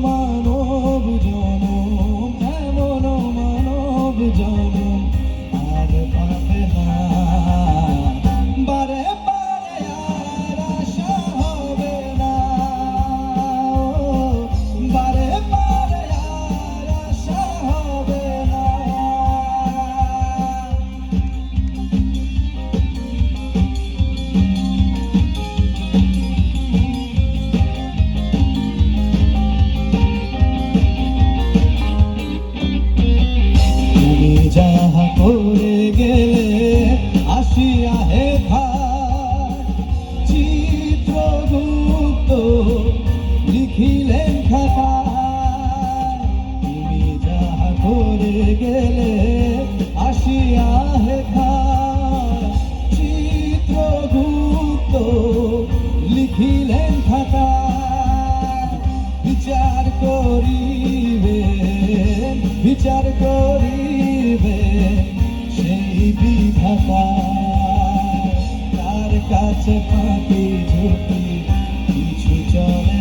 মানব জনম, এমন মানব জনম আর পাবে না। বারে বারে আর আশা হবে না, বারে বারে আর আশা হবে না। যাহা করে গেলে আসিয়া হেথা চিত্রগুপ্ত লিখিলেন খাতা। তুমি যাহা করে গেলে আসিয়া হেথা চিত্রগুপ্ত লিখিলেন খাতা। বিচার করিবে, বিচার করিবে সেই বিধাতা। তার কাছে ফাঁকি ঝুঁকি কিছু চলে